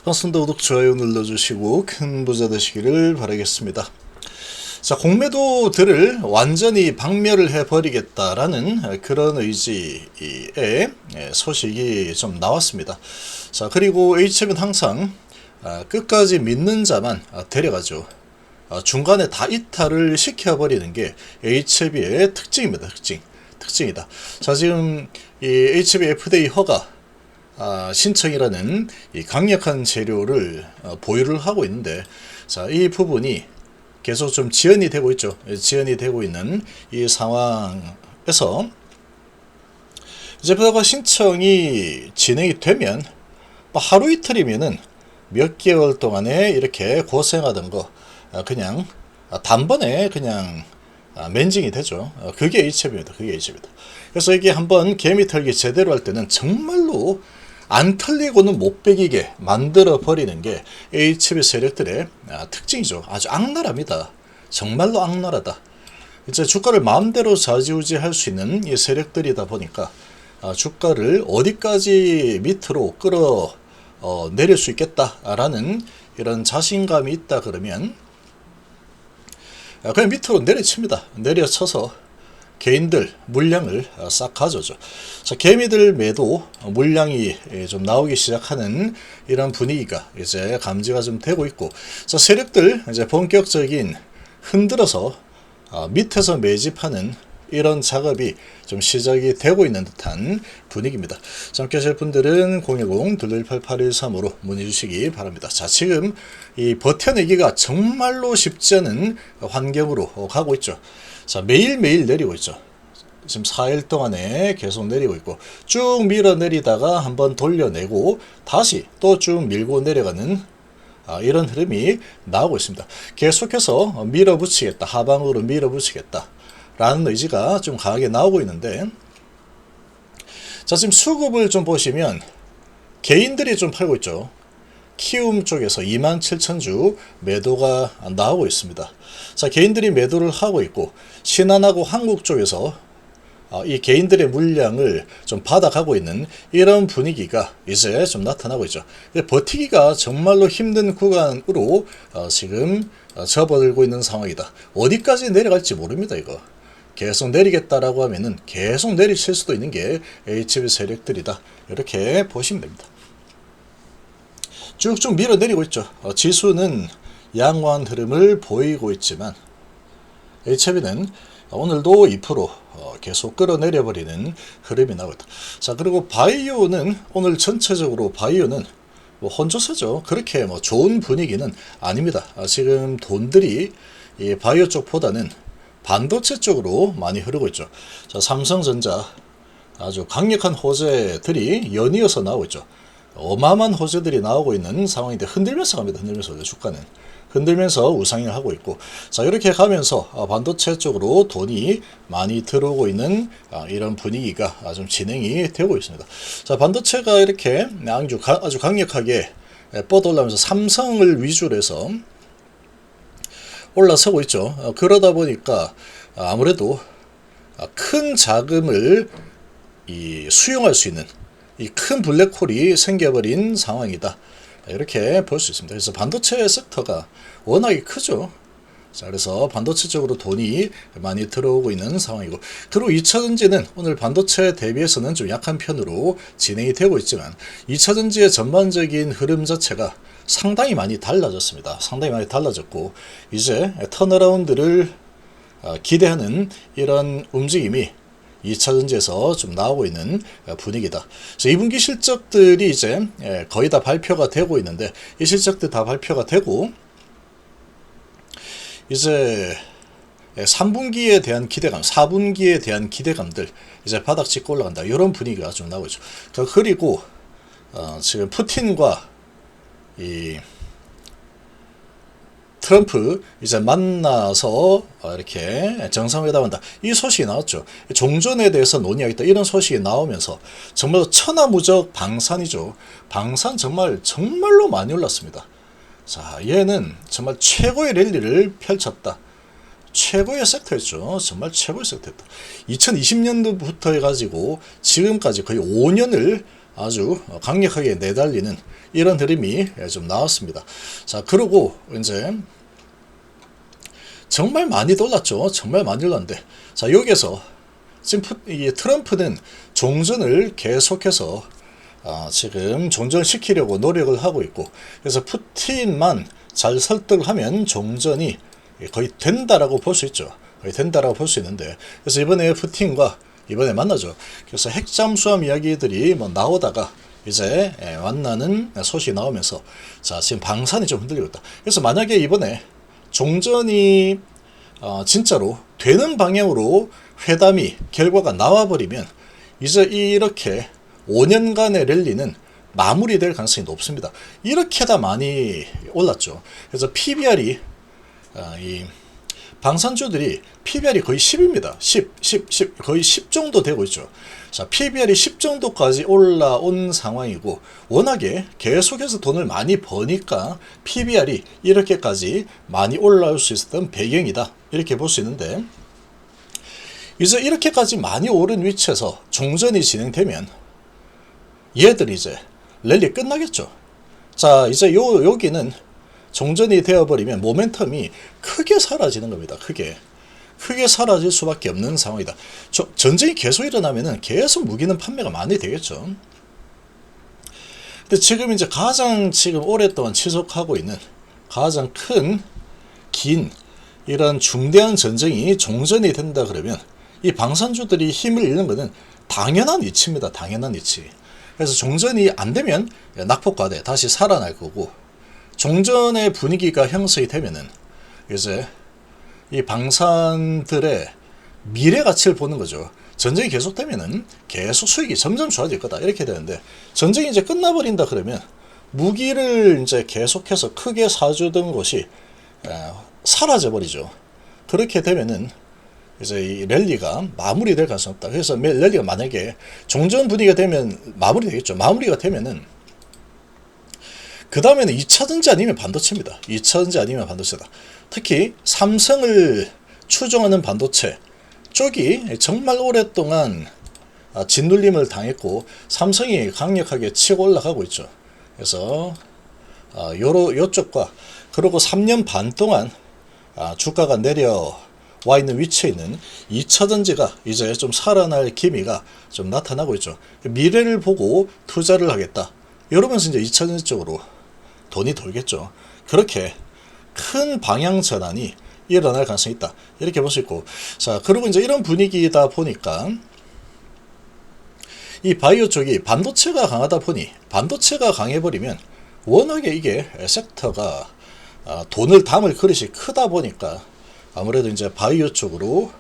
반갑습니다. 구독, 좋아요 눌러주시고 큰 부자 되시기를 바라겠습니다. 자, 공매도들을 완전히 박멸을 해버리겠다라는 그런 의지의 소식이 좀 나왔습니다. 자, 그리고 HF는 항상 끝까지 믿는 자만 데려가죠. 중간에 다 이탈을 시켜버리는 게 HF의 특징입니다. 특징이다. 자, 지금 이 HF FDA 허가 신청이라는 이 강력한 재료를 보유를 하고 있는데, 자, 이 부분이 계속 좀 지연이 되고 있죠. 지연이 되고 있는 이 상황에서 이제 허가 신청이 진행이 되면 하루 이틀이면은 몇 개월 동안에 이렇게 고생하던 거 그냥 단번에 그냥 멘징이 되죠. 그게 HF입니다. 그게 HF입니다. 그래서 이게 한번 개미 털기 제대로 할 때는 정말로 안 털리고는 못 베기게 만들어 버리는 게 HB 세력들의 특징이죠. 아주 악랄합니다. 정말로 악랄하다. 이제 주가를 마음대로 좌지우지할 수 있는 이 세력들이다 보니까 주가를 어디까지 밑으로 끌어 내릴 수 있겠다라는 이런 자신감이 있다 그러면 그냥 밑으로 내려칩니다. 내려쳐서 개인들 물량을 싹 가져오죠. 자, 개미들 매도 물량이 좀 나오기 시작하는 이런 분위기가 이제 감지가 좀 되고 있고, 자, 세력들 이제 본격적인 흔들어서 밑에서 매집하는 이런 작업이 좀 시작이 되고 있는 듯한 분위기입니다. 자, 함께 하실 분들은 010-218-8113으로 문의 주시기 바랍니다. 자, 지금 이 버텨내기가 정말로 쉽지 않은 환경으로 가고 있죠. 자, 매일매일 내리고 있죠. 지금 4일 동안에 계속 내리고 있고, 쭉 밀어내리다가 한번 돌려내고 다시 또 쭉 밀고 내려가는 이런 흐름이 나오고 있습니다. 계속해서 밀어붙이겠다, 하방으로 밀어붙이겠다 라는 의지가 좀 강하게 나오고 있는데, 자, 지금 수급을 좀 보시면 개인들이 좀 팔고 있죠. 키움 쪽에서 27,000주 매도가 나오고 있습니다. 자, 개인들이 매도를 하고 있고, 신한하고 한국 쪽에서 이 개인들의 물량을 좀 받아가고 있는 이런 분위기가 이제 좀 나타나고 있죠. 버티기가 정말로 힘든 구간으로 지금 접어들고 있는 상황이다. 어디까지 내려갈지 모릅니다. 이거 계속 내리겠다라고 하면은 계속 내리칠 수도 있는 게 HB 세력들이다. 이렇게 보시면 됩니다. 쭉쭉 밀어내리고 있죠. 지수는 양호한 흐름을 보이고 있지만 HB는 오늘도 2% 계속 끌어내려버리는 흐름이 나오고 있다. 자, 그리고 바이오는 오늘 전체적으로 바이오는 혼조세죠. 그렇게 좋은 분위기는 아닙니다. 지금 돈들이 이 바이오 쪽보다는 반도체 쪽으로 많이 흐르고 있죠. 자, 삼성전자 아주 강력한 호재들이 연이어서 나오고 있죠. 어마어마한 호재들이 나오고 있는 상황인데 흔들면서 갑니다. 흔들면서 주가는 흔들면서 우상향을 하고 있고, 자, 이렇게 가면서 반도체 쪽으로 돈이 많이 들어오고 있는 이런 분위기가 좀 진행이 되고 있습니다. 자, 반도체가 이렇게 아주 강력하게 뻗어올라면서 삼성을 위주로 해서 올라서고 있죠. 그러다 보니까 아무래도 큰 자금을 수용할 수 있는 이 큰 블랙홀이 생겨버린 상황이다. 이렇게 볼 수 있습니다. 그래서 반도체 섹터가 워낙에 크죠. 자, 그래서 반도체 쪽으로 돈이 많이 들어오고 있는 상황이고, 그리고 2차전지는 오늘 반도체 대비해서는 좀 약한 편으로 진행이 되고 있지만 2차전지의 전반적인 흐름 자체가 상당히 많이 달라졌습니다. 상당히 많이 달라졌고, 이제 턴어라운드를 기대하는 이런 움직임이 2차전지에서 좀 나오고 있는 분위기다. 2분기 실적들이 이제 거의 다 발표가 되고 있는데, 이 실적들 다 발표가 되고 이제 3분기에 대한 기대감, 4분기에 대한 기대감들 이제 바닥 짚고 올라간다. 이런 분위기가 좀 나오고 있죠. 그리고 지금 푸틴과 이 트럼프 이제 만나서 이렇게 정상회담한다. 이 소식이 나왔죠. 종전에 대해서 논의하겠다. 이런 소식이 나오면서 정말 천하무적 방산이죠. 방산 정말로 많이 올랐습니다. 자, 얘는 정말 최고의 랠리를 펼쳤다. 최고의 섹터였죠. 정말 최고의 섹터였다. 2020년도부터 해가지고 지금까지 거의 5년을 아주 강력하게 내달리는 이런 흐름이 좀 나왔습니다. 자, 그리고 이제 정말 많이 돌랐죠. 정말 많이 돌랐는데, 자, 여기에서 지금 이 트럼프는 종전을 계속해서 지금 종전시키려고 노력을 하고 있고, 그래서 푸틴만 잘 설득을 하면 종전이 거의 된다라고 볼 수 있죠. 거의 된다라고 볼 수 있는데, 그래서 이번에 푸틴과 이번에 만나죠. 그래서 핵잠수함 이야기들이 뭐 나오다가 이제 만나는 소식이 나오면서, 자, 지금 방산이 좀 흔들리고 있다. 그래서 만약에 이번에 종전이 진짜로 되는 방향으로 회담이 결과가 나와버리면 이제 이렇게 5년간의 랠리는 마무리될 가능성이 높습니다. 이렇게 다 많이 올랐죠. 그래서 PBR이 이 방산주들이 PBR이 거의 10입니다. 10 거의 10 정도 되고 있죠. 자, PBR이 10 정도까지 올라온 상황이고, 워낙에 계속해서 돈을 많이 버니까 PBR이 이렇게까지 많이 올라올 수 있었던 배경이다, 이렇게 볼 수 있는데, 이제 이렇게까지 많이 오른 위치에서 종전이 진행되면 얘들이 이제 랠리 끝나겠죠. 자, 이제 여기는 종전이 되어버리면 모멘텀이 크게 사라지는 겁니다. 크게 사라질 수밖에 없는 상황이다. 전쟁이 계속 일어나면은 계속 무기는 판매가 많이 되겠죠. 근데 지금 이제 가장 지금 오랫동안 지속하고 있는 가장 긴 이런 중대한 전쟁이 종전이 된다 그러면 이 방산주들이 힘을 잃는 것은 당연한 이치입니다. 당연한 이치. 그래서 종전이 안 되면 낙폭과대 다시 살아날 거고, 종전의 분위기가 형성이 되면은 이제 이 방산들의 미래 가치를 보는 거죠. 전쟁이 계속되면은 계속 수익이 점점 좋아질 거다, 이렇게 되는데, 전쟁이 이제 끝나버린다 그러면 무기를 이제 계속해서 크게 사주던 것이 사라져 버리죠. 그렇게 되면은 이제 이 랠리가 마무리될 가능성이 없다. 그래서 랠리가 만약에 종전 분위기가 되면 마무리되겠죠. 마무리가 되면은 그 다음에는 2차전지 아니면 반도체입니다. 2차전지 아니면 반도체다. 특히 삼성을 추종하는 반도체 쪽이 정말 오랫동안 짓눌림을 당했고, 삼성이 강력하게 치고 올라가고 있죠. 그래서 요쪽과, 그리고 3년 반 동안 주가가 내려와 있는 위치에 있는 2차전지가 이제 좀 살아날 기미가 좀 나타나고 있죠. 미래를 보고 투자를 하겠다, 이러면서 이제 2차전지 쪽으로 돈이 돌겠죠. 그렇게 큰 방향 전환이 일어날 가능성이 있다, 이렇게 볼 수 있고, 자, 그리고 이제 이런 분위기다 보니까 이 바이오 쪽이 반도체가 강하다 보니, 반도체가 강해버리면 워낙에 이게 섹터가 돈을 담을 그릇이 크다 보니까 아무래도 이제 바이오 쪽으로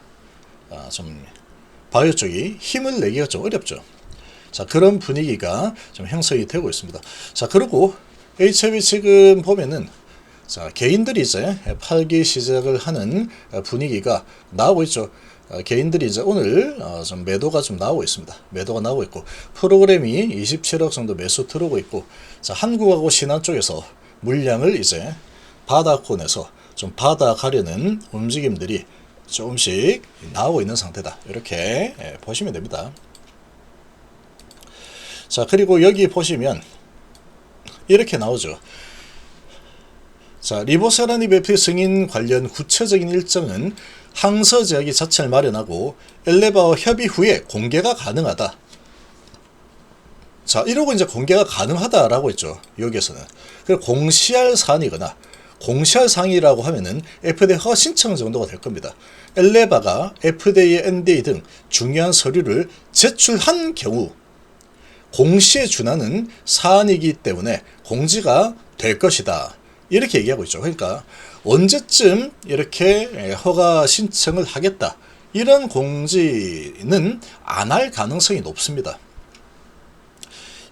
바이오 쪽이 힘을 내기가 좀 어렵죠. 자, 그런 분위기가 좀 형성이 되고 있습니다. 자, 그리고 HLB 지금 보면은, 자, 개인들이 이제 팔기 시작을 하는 분위기가 나오고 있죠. 개인들이 이제 오늘 좀 매도가 좀 나오고 있습니다. 매도가 나오고 있고, 프로그램이 27억 정도 매수 들어오고 있고, 자, 한국하고 신한 쪽에서 물량을 이제 바닥권에서 좀 받아가려는 움직임들이 조금씩 나오고 있는 상태다, 이렇게 보시면 됩니다. 자, 그리고 여기 보시면 이렇게 나오죠. 자, 리보세라닙 FTA 승인 관련 구체적인 일정은 항서제약이 자체를 마련하고 엘레바와 협의 후에 공개가 가능하다. 자, 이러고 이제 공개가 가능하다라고 했죠. 여기에서는. 그리고 공시할 사안이거나, 공시할 사항이라고 하면은 FDA 허가 신청 정도가 될 겁니다. 엘레바가 FDA의 NDA 등 중요한 서류를 제출한 경우 공시에 준하는 사안이기 때문에 공지가 될 것이다, 이렇게 얘기하고 있죠. 그러니까 언제쯤 이렇게 허가 신청을 하겠다, 이런 공지는 안 할 가능성이 높습니다.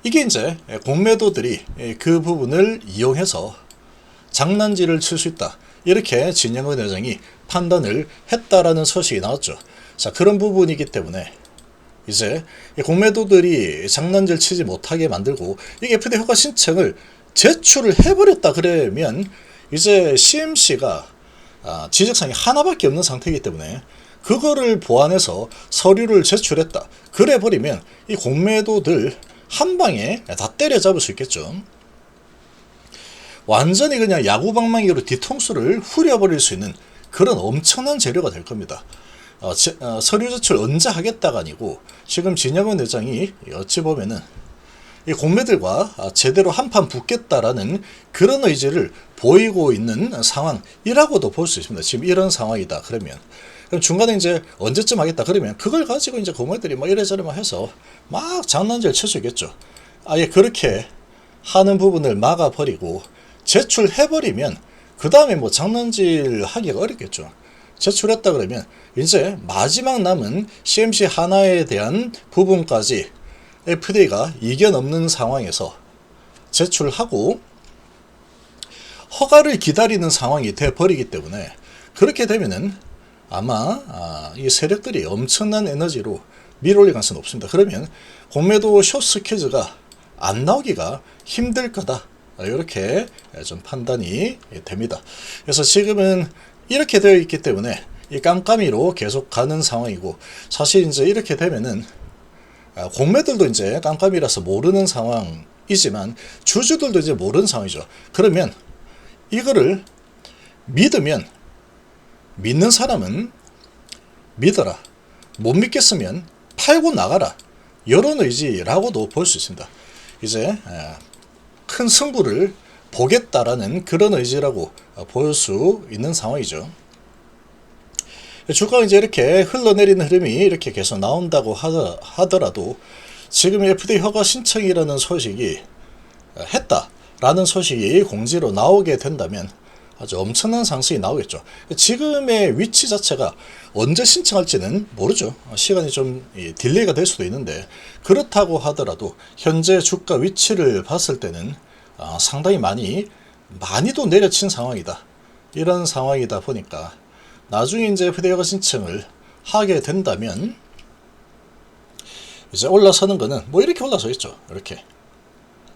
이게 이제 공매도들이 그 부분을 이용해서 장난질을 칠 수 있다, 이렇게 진영은 회장이 판단을 했다라는 소식이 나왔죠. 자, 그런 부분이기 때문에 이제 공매도들이 장난질 치지 못하게 만들고, 이 FDA 허가 신청을 제출을 해버렸다 그러면 이제 CMC가 지적사항이 하나밖에 없는 상태이기 때문에 그거를 보완해서 서류를 제출했다 그래 버리면 이 공매도들 한 방에 다 때려잡을 수 있겠죠. 완전히 그냥 야구방망이로 뒤통수를 후려버릴 수 있는 그런 엄청난 재료가 될 겁니다. 서류 제출 언제 하겠다가 아니고 지금 진영원 회장이 어찌 보면은 이 공매들과 제대로 한판 붙겠다라는 그런 의지를 보이고 있는 상황이라고도 볼 수 있습니다. 지금 이런 상황이다 그러면 그럼 중간에 이제 언제쯤 하겠다 그러면 그걸 가지고 이제 공매들이 뭐 이래저래 해서 막 장난질 칠 수 있겠죠. 아예 그렇게 하는 부분을 막아버리고 제출해버리면 그 다음에 뭐 장난질 하기가 어렵겠죠. 제출했다 그러면 이제 마지막 남은 CMC 하나에 대한 부분까지 FDA가 이견 없는 상황에서 제출하고 허가를 기다리는 상황이 돼버리기 때문에 그렇게 되면은 아마 이 세력들이 엄청난 에너지로 밀어올릴 가능성이 높습니다. 그러면 공매도 숏스퀴즈가 안 나오기가 힘들 거다. 이렇게 좀 판단이 됩니다. 그래서 지금은 이렇게 되어 있기 때문에 이 깜깜이로 계속 가는 상황이고 사실 이제 이렇게 되면은 공매들도 이제 깜깜이라서 모르는 상황이지만 주주들도 이제 모르는 상황이죠. 그러면 이거를 믿으면 믿는 사람은 믿어라. 못 믿겠으면 팔고 나가라. 이런 의지라고도 볼 수 있습니다. 이제 큰 승부를 보겠다라는 그런 의지라고 볼 수 있는 상황이죠. 주가가 이제 이렇게 흘러내리는 흐름이 이렇게 계속 나온다고 하더라도 지금 FDA 허가 신청이라는 소식이 했다라는 소식이 공지로 나오게 된다면 아주 엄청난 상승이 나오겠죠. 지금의 위치 자체가 언제 신청할지는 모르죠. 시간이 좀 딜레이가 될 수도 있는데 그렇다고 하더라도 현재 주가 위치를 봤을 때는 상당히 많이도 내려친 상황이다. 이런 상황이다 보니까 나중에 이제 FDA 허가 신청을 하게 된다면 이제 올라서는 거는 뭐 이렇게 올라서 있죠. 이렇게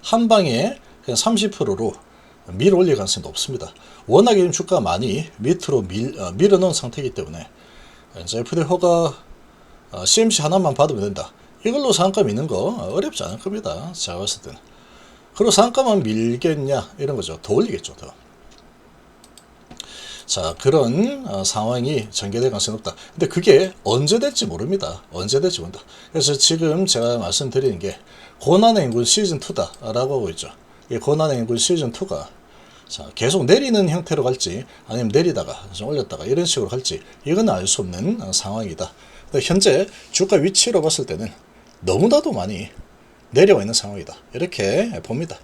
한 방에 그냥 30%로 밀어 올릴 가능성이 높습니다. 워낙에 주가가 많이 밑으로 밀어놓은 상태이기 때문에 이제 FDA 허가 CMC 하나만 받으면 된다. 이걸로 상가 미는 거 어렵지 않을 겁니다. 제가 봤을 때는. 그리고 상가만 밀겠냐 이런 거죠. 더 올리겠죠. 더. 자, 그런 상황이 전개될 가능성이 높다. 근데 그게 언제 될지 모릅니다. 언제 될지 모른다. 그래서 지금 제가 말씀드리는 게 고난의 인군 시즌2다라고 하고 있죠. 이 고난의 인군 시즌2가 자, 계속 내리는 형태로 갈지 아니면 내리다가 좀 올렸다가 이런 식으로 갈지 이건 알 수 없는 상황이다. 근데 현재 주가 위치로 봤을 때는 너무나도 많이 내려와 있는 상황이다. 이렇게 봅니다.